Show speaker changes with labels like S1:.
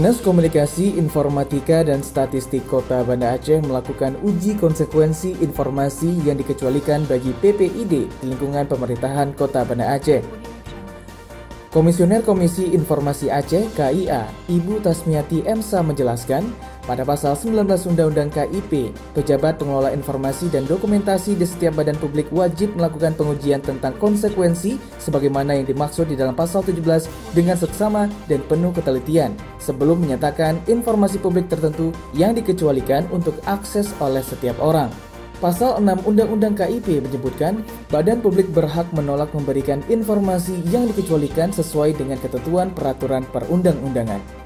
S1: Dinas Komunikasi, Informatika, dan Statistik Kota Banda Aceh melakukan uji konsekuensi informasi yang dikecualikan bagi PPID di lingkungan pemerintahan Kota Banda Aceh. Komisioner Komisi Informasi Aceh (KIA), Ibu Tasmiati Emsa menjelaskan, pada pasal 19 Undang-Undang KIP, pejabat pengelola informasi dan dokumentasi di setiap badan publik wajib melakukan pengujian tentang konsekuensi sebagaimana yang dimaksud di dalam pasal 17 dengan seksama dan penuh ketelitian sebelum menyatakan informasi publik tertentu yang dikecualikan untuk akses oleh setiap orang. Pasal 6 Undang-Undang KIP menyebutkan, badan publik berhak menolak memberikan informasi yang dikecualikan sesuai dengan ketentuan peraturan perundang-undangan.